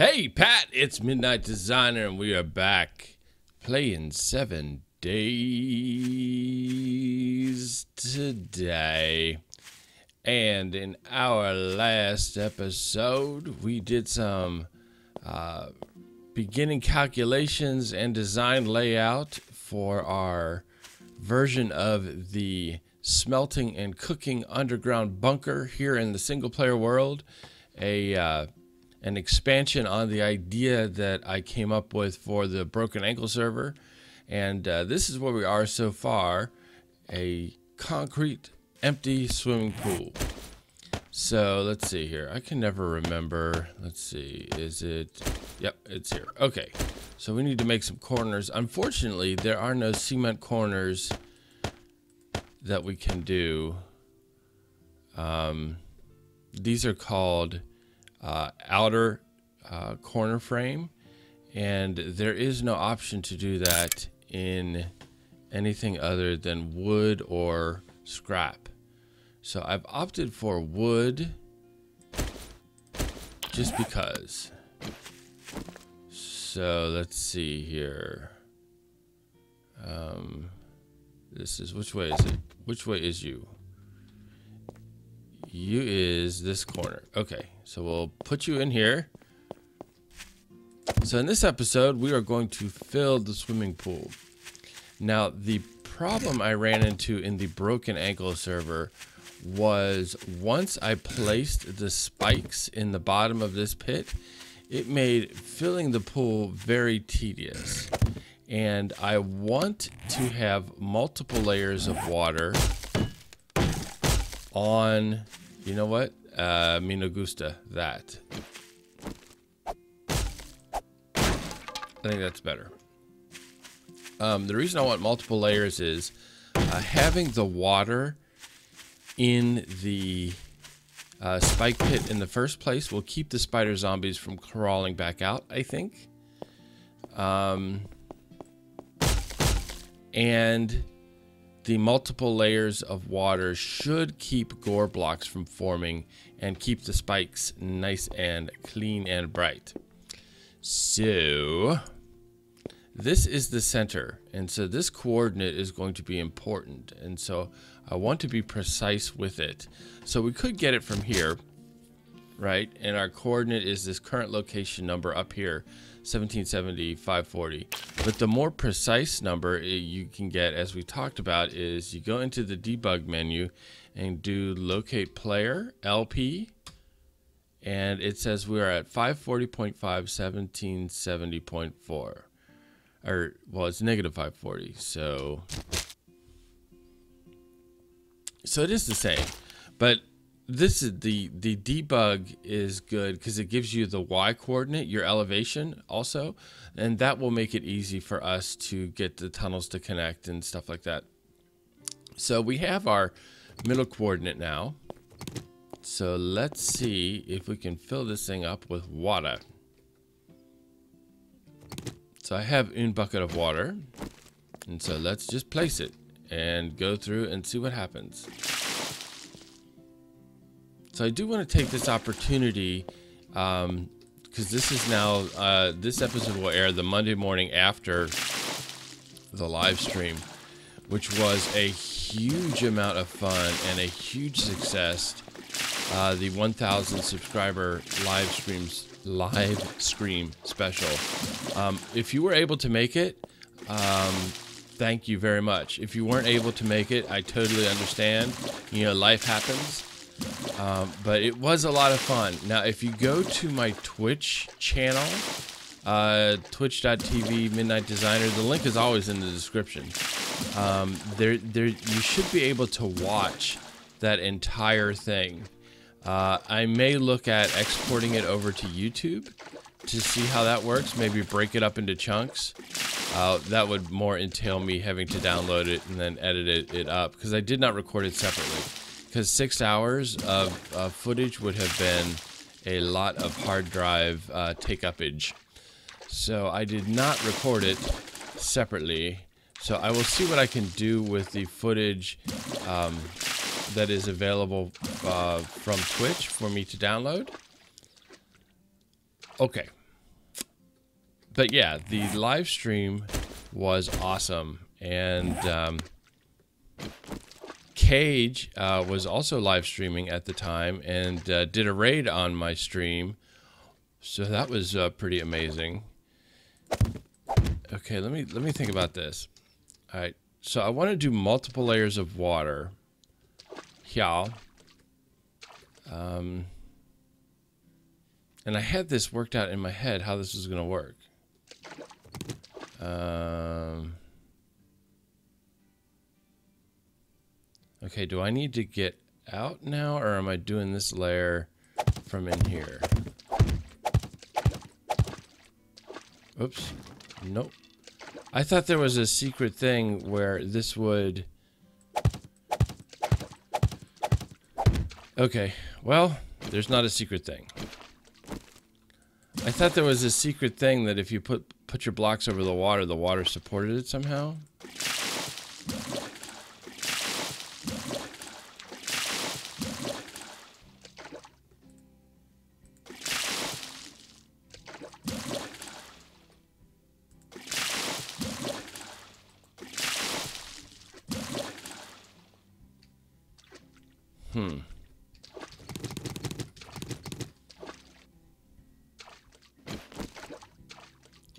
Hey Pat, it's MidnightDesigner and we are back playing 7 Days today. And in our last episode, we did some beginning calculations and design layout for our version of the smelting and cooking underground bunker here in the single player world. An expansion on the idea that I came up with for the Broken Ankle server. And this is where we are so far, a concrete empty swimming pool. So let's see here. I can never remember. Let's see. Is it? Yep, it's here. Okay. So we need to make some corners. Unfortunately, there are no cement corners that we can do. These are called outer corner frame, and there is no option to do that in anything other than wood or scrap. So I've opted for wood just because. So let's see here. This is, which way is it? Which way is you? You is this corner. Okay, so we'll put you in here. So in this episode, we are going to fill the swimming pool. Now, the problem I ran into in the Broken Ankle server was once I placed the spikes in the bottom of this pit, it made filling the pool very tedious. And I want to have multiple layers of water on, you know what? Me no gusta that. I think that's better. The reason I want multiple layers is having the water in the spike pit in the first place will keep the spider zombies from crawling back out, I think. And the multiple layers of water should keep gore blocks from forming and keep the spikes nice and clean and bright. So this is the center, and so this coordinate is going to be important, and so I want to be precise with it. So we could get it from here, right? And our coordinate is this current location number up here, 1770, 540. But the more precise number you can get, as we talked about, is you go into the debug menu and do locate player, LP, and it says we are at 540.5, 1770.4. Or, well, it's negative 540, so it is the same. But this is the debug is good because it gives you the Y coordinate, your elevation also, and that will make it easy for us to get the tunnels to connect and stuff like that. So we have our middle coordinate now. So let's see if we can fill this thing up with water. So I have a bucket of water, and so let's just place it and go through and see what happens. So I do want to take this opportunity, because this is now, this episode will air the Monday morning after the live stream, which was a huge amount of fun and a huge success. The 1,000 subscriber live stream special. If you were able to make it, thank you very much. If you weren't able to make it, I totally understand. You know, life happens. But it was a lot of fun. Now, if you go to my Twitch channel, twitch.tv MidnightDesigner, the link is always in the description. You should be able to watch that entire thing. I may look at exporting it over to YouTube to see how that works. Maybe break it up into chunks. That would more entail me having to download it and then edit it up, because I did not record it separately. Because 6 hours of footage would have been a lot of hard drive take-upage. So I did not record it separately. So I will see what I can do with the footage that is available from Twitch for me to download. Okay, But yeah, the live stream was awesome. And Cage was also live streaming at the time and did a raid on my stream. So that was pretty amazing. Okay, let me think about this. All right, so I want to do multiple layers of water. Yeah. And I had this worked out in my head how this was going to work. Okay, do I need to get out now, or am I doing this layer from in here? Oops. Nope. I thought there was a secret thing where this would... Okay, well, there's not a secret thing. I thought there was a secret thing that if you put your blocks over the water supported it somehow.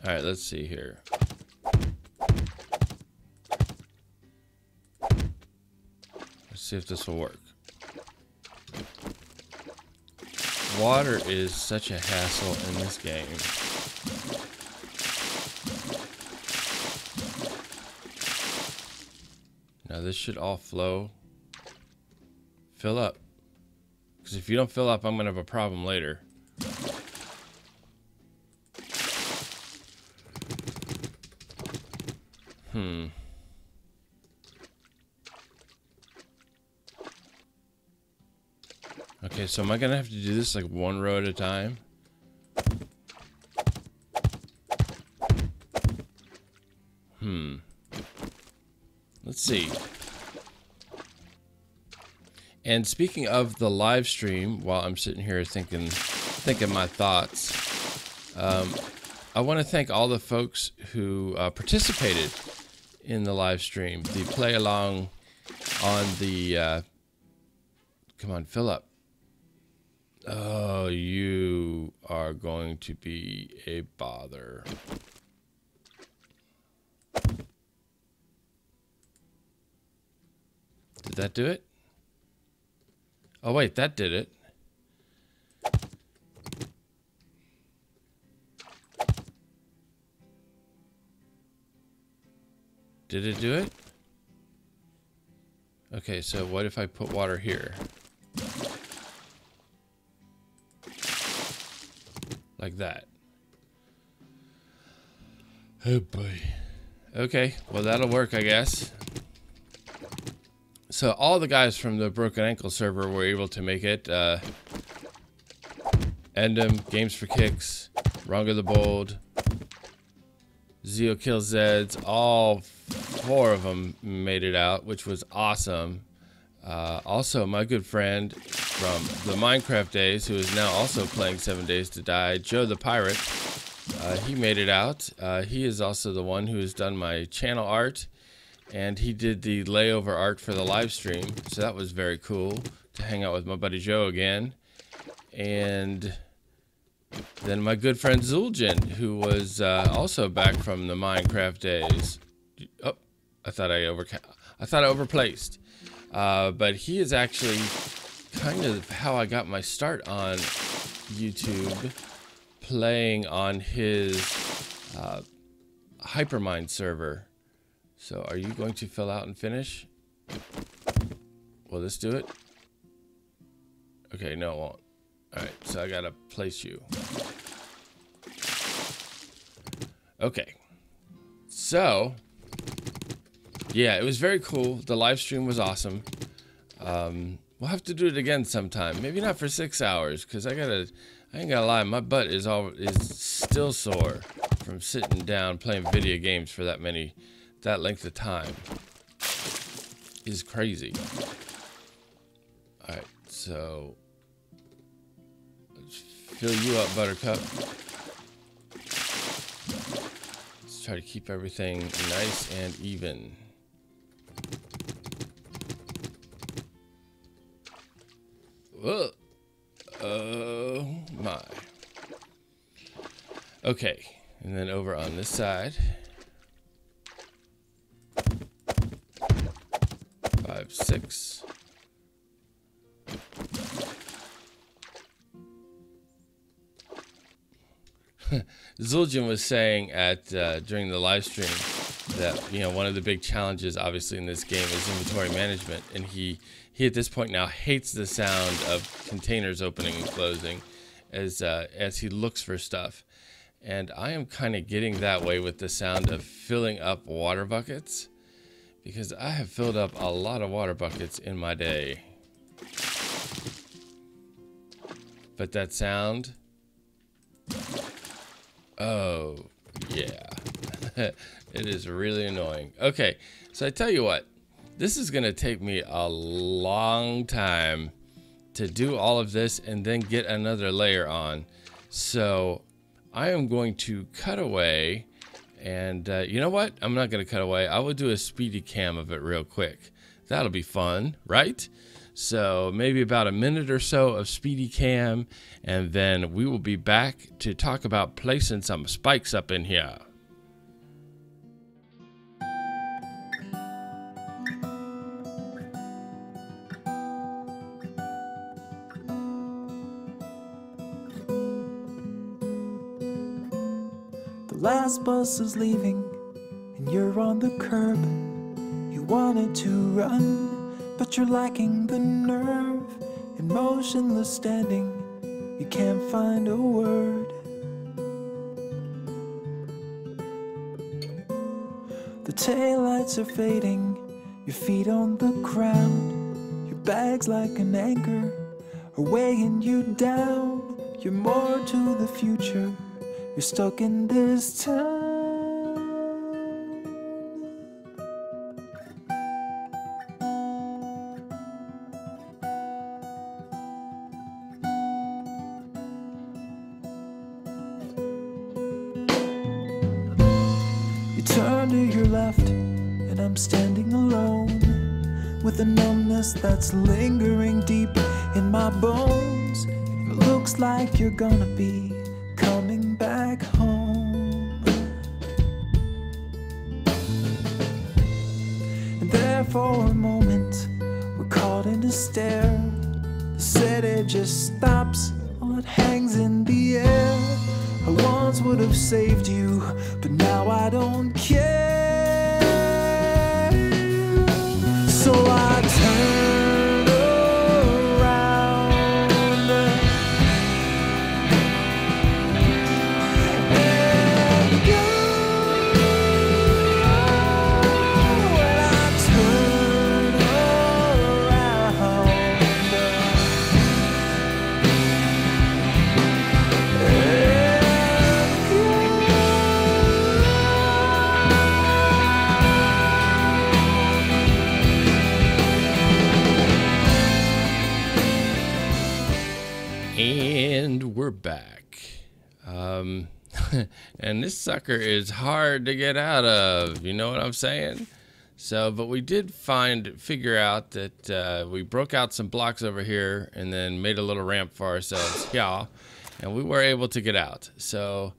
All right, let's see here. Let's see if this will work. Water is such a hassle in this game. Now this should all flow. Fill up. Because if you don't fill up, I'm going to have a problem later. Okay, so am I gonna have to do this like one row at a time? Let's see. And speaking of the live stream, while I'm sitting here thinking my thoughts, I want to thank all the folks who participated in the live stream. The play along on the come on, fill up. Oh, you are going to be a bother. Did that do it? Oh wait, that did it. Did it do it? Okay, so what if I put water here? Like that. Oh boy. Okay, well that'll work, I guess. So all the guys from the Broken Ankle server were able to make it. Endem, Games for Kicks, Runga the Bold, Zeo Kill Zeds, all 4 of them made it out, which was awesome. Also, my good friend from the Minecraft days, who is now also playing 7 Days to Die, Joe the Pirate, he made it out. He is also the one who has done my channel art, and he did the layover art for the live stream, so that was very cool to hang out with my buddy Joe again. And then my good friend Zul'jin, who was also back from the Minecraft days. Oh, I thought I overplaced. But he is actually kind of how I got my start on YouTube, playing on his Hypermind server. So are you going to fill out and finish? Will this do it? Okay, no, it won't. Alright, so I gotta place you. Okay. So, yeah, it was very cool. The live stream was awesome. We'll have to do it again sometime. Maybe not for 6 hours, because I ain't gonna lie, my butt is still sore from sitting down playing video games for that length of time. It's crazy. Alright, so let's fill you up, Buttercup. Let's try to keep everything nice and even. Whoa. Oh my. Okay, and then over on this side. 5, 6. Zuljan was saying at during the live stream that, you know, one of the big challenges obviously in this game is inventory management, and he at this point now hates the sound of containers opening and closing as he looks for stuff. And I am kind of getting that way with the sound of filling up water buckets, because I have filled up a lot of water buckets in my day. But that sound, oh yeah, it is really annoying. Okay, so I tell you what, this is gonna take me a long time to do all of this and then get another layer on. So I am going to cut away, and you know what? I'm not gonna cut away. I will do a speedy cam of it real quick. That'll be fun, right? So maybe about a minute or so of speedy cam, and then we will be back to talk about placing some spikes up in here. The last bus is leaving and you're on the curb. You wanted to run, but you're lacking the nerve. In motionless standing, you can't find a word. The taillights are fading, your feet on the ground. Your bags like an anchor are weighing you down. You're more to the future, you're stuck in this town. Turn to your left, and I'm standing alone, with a numbness that's lingering deep in my bones. It looks like you're gonna be coming back home. And there for a moment, we're caught in a stare. The city just stops, all it hangs in the air. I once would have saved you, but now I don't care. So I turn around and go. And I turn around And we're back. And this sucker is hard to get out of, you know what I'm saying? So, but we did figure out that we broke out some blocks over here and then made a little ramp for ourselves, yeah, and we were able to get out. So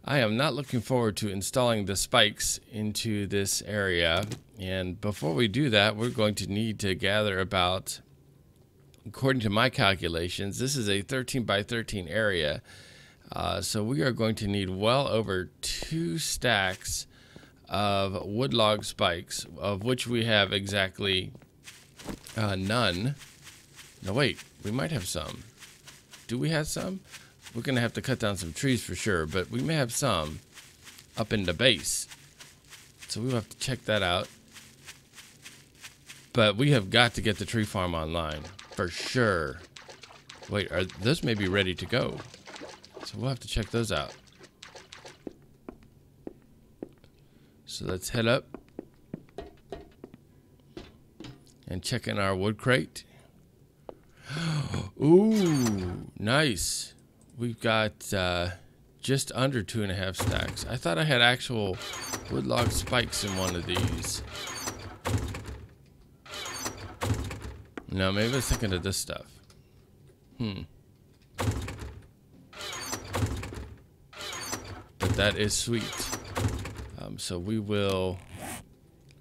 I am not looking forward to installing the spikes into this area. And before we do that, we're going to need to gather about, according to my calculations, this is a 13 by 13 area. So we are going to need well over 2 stacks of wood log spikes, of which we have exactly none. No, wait, we might have some. Do we have some? We're going to have to cut down some trees for sure, but we may have some up in the base. So we'll have to check that out. But we have got to get the tree farm online for sure. Wait, those may be ready to go. So we'll have to check those out. So let's head up and check in our wood crate. Ooh, nice. We've got just under 2.5 stacks. I thought I had actual wood log spikes in one of these. No, maybe I was thinking of this stuff. But that is sweet. So we will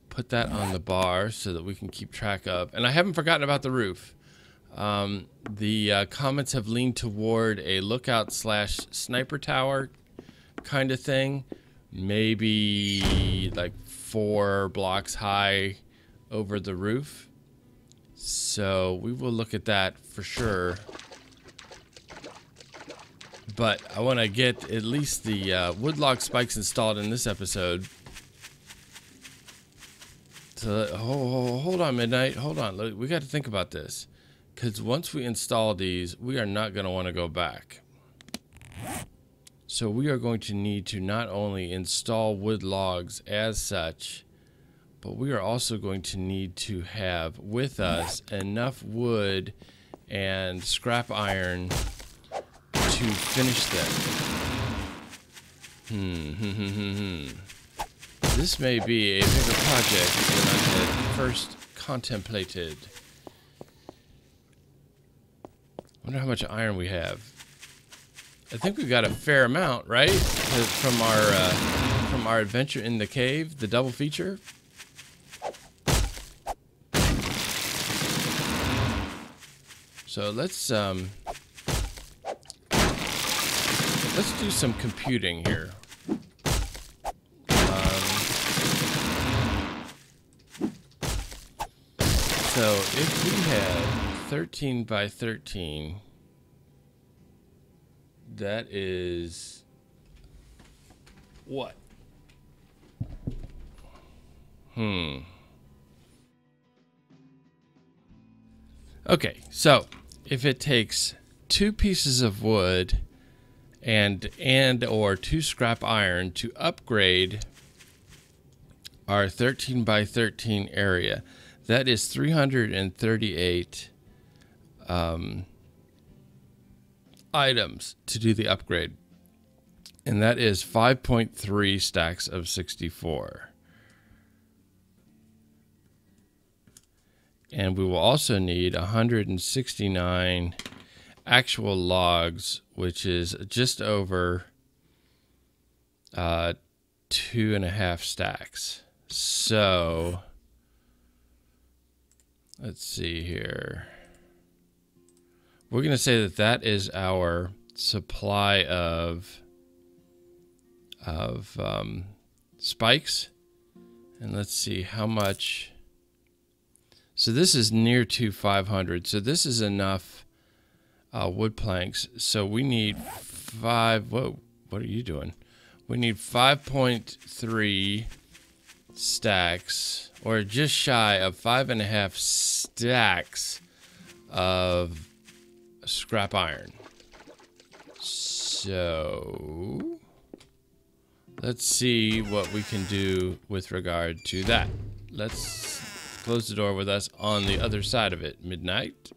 put that on the bar so that we can keep track of. And I haven't forgotten about the roof. The comments have leaned toward a lookout / sniper tower kind of thing. Maybe like 4 blocks high over the roof. So we will look at that for sure. But I want to get at least the wood log spikes installed in this episode. So hold on, Midnight. Hold on. We got to think about this. Because once we install these, we are not going to want to go back. So we are going to need to not only install wood logs as such, but we are also going to need to have with us enough wood and scrap iron to finish them. This may be a bigger project than I had first contemplated. Wonder how much iron we have. I think we got a fair amount, right? From our adventure in the cave, the double feature. So let's do some computing here. So if we had 13 by 13, that is what? Okay, so if it takes 2 pieces of wood and or 2 scrap iron to upgrade our 13 by 13 area, that is 338 items to do the upgrade. And that is 5.3 stacks of 64. And we will also need 169 actual logs, which is just over 2.5 stacks. So let's see here. We're going to say that that is our supply of spikes. And let's see how much. So this is near to 500. So this is enough wood planks. So we need 5. Whoa, what are you doing? We need 5.3 stacks, or just shy of 5.5 stacks of scrap iron. So let's see what we can do with regard to that. Let's close the door with us on the other side of it, Midnight.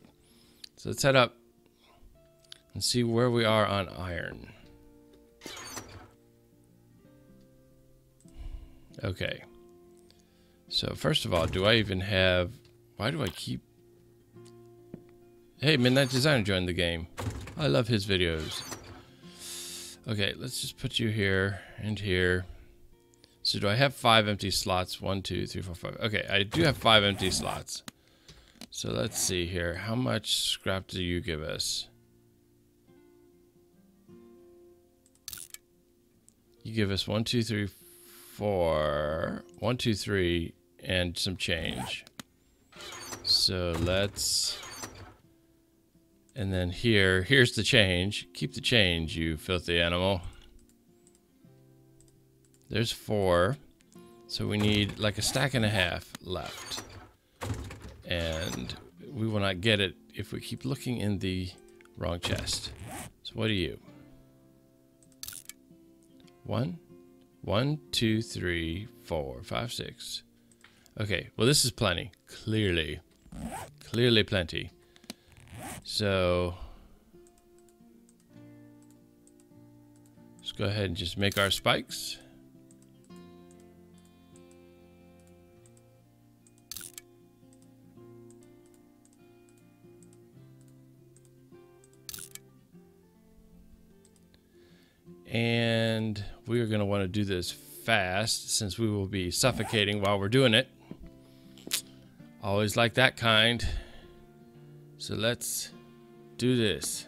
So let's head up and see where we are on iron. Okay. So first of all, do I even have... Why do I keep... Hey, MidnightDesigner joined the game. I love his videos. Okay, let's just put you here and here. So do I have 5 empty slots? 1, 2, 3, 4, 5. Okay, I do have 5 empty slots. So let's see here. How much scrap do you give us? You give us 1, 2, 3, 4. 1, 2, 3, and some change. So let's... And then here's the change. Keep the change, you filthy animal. There's 4. So we need like a stack and a half left. And we will not get it if we keep looking in the wrong chest. So what are you? 1, 2, 3, 4, 5, 6. Okay, well this is plenty. Clearly plenty. So Let's go ahead and just make our spikes. And we are going to want to do this fast since we will be suffocating while we're doing it. Always like that kind. So let's do this.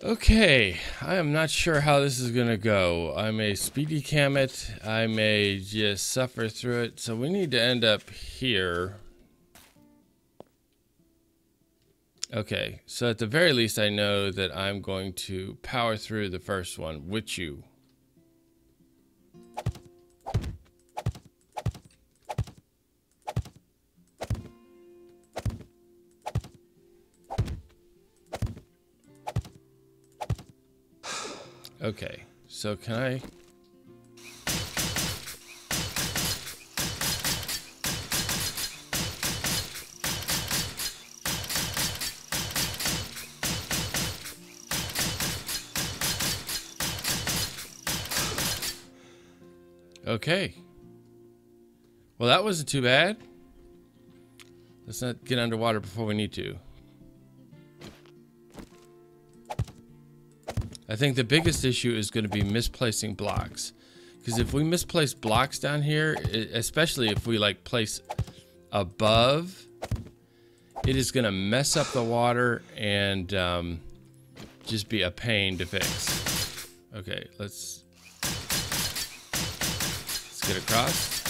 Okay, I am not sure how this is gonna go. I may speedy cam it, I may just suffer through it. So we need to end up here. Okay, so at the very least I know that I'm going to power through the first one with you. Okay, so can I... Okay. Well, that wasn't too bad. Let's not get underwater before we need to. I think the biggest issue is going to be misplacing blocks. Because if we misplace blocks down here, especially if we like place above, it is going to mess up the water and just be a pain to fix. Okay, let's get across.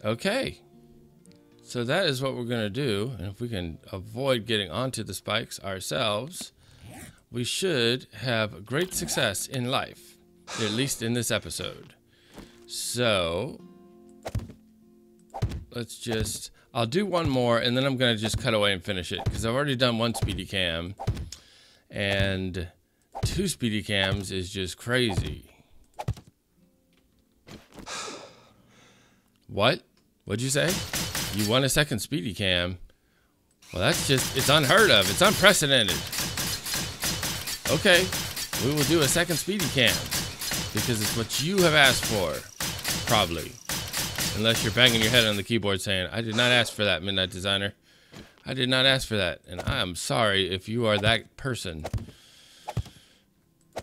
Okay, so that is what we're going to do, and if we can avoid getting onto the spikes ourselves, we should have great success in life, at least in this episode. So, let's just, I'll do one more, and then I'm going to just cut away and finish it, because I've already done one speedy cam, and 2 speedy cams is just crazy. What? What'd you say? You want a second speedy cam? Well, that's just, it's unheard of. It's unprecedented. Okay, we will do a second speedy cam because it's what you have asked for, probably. Unless you're banging your head on the keyboard saying, I did not ask for that, MidnightDesigner. I did not ask for that, and I am sorry if you are that person.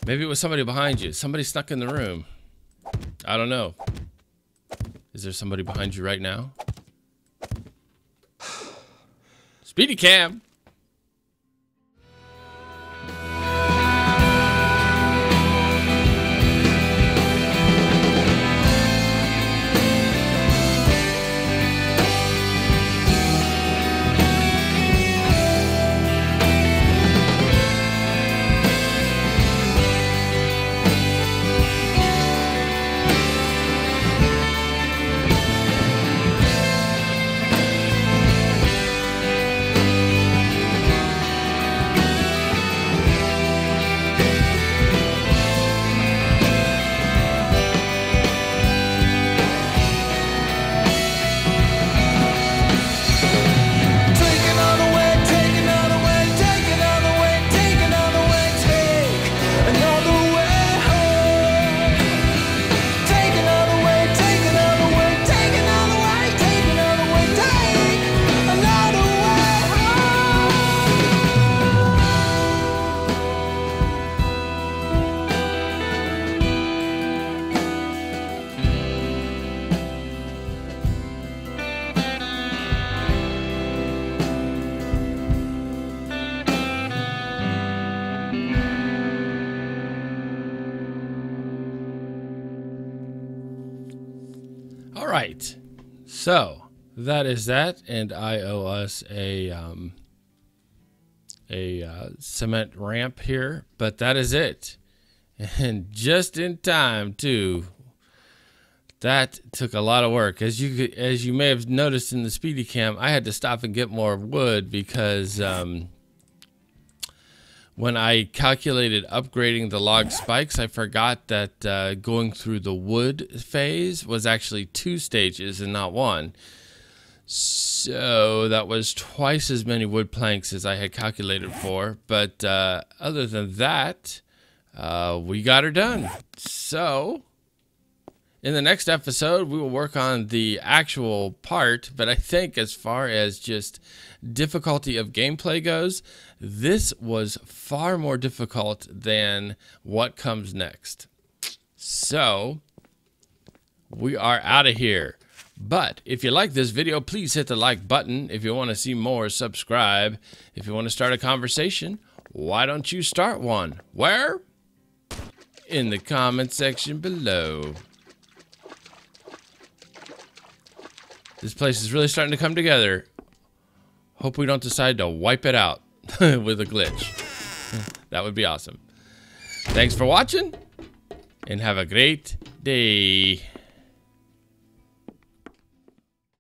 Maybe it was somebody behind you. Somebody snuck in the room. I don't know. Is there somebody behind you right now? Speedy cam! Alright, so that is that, and I owe us a cement ramp here, but that is it. And just in time too. That took a lot of work. As you may have noticed in the speedy cam, I had to stop and get more wood because When I calculated upgrading the log spikes, I forgot that going through the wood phase was actually 2 stages and not 1. So that was twice as many wood planks as I had calculated for. But other than that, we got her done. So in the next episode, we will work on the actual part. But I think as far as just difficulty of gameplay goes, this was far more difficult than what comes next. So we are out of here. But if you like this video, please hit the like button. If you want to see more, subscribe. If you want to start a conversation, why don't you start one? Where? In the comment section below. This place is really starting to come together. Hope we don't decide to wipe it out with a glitch. That would be awesome. Thanks for watching, and have a great day.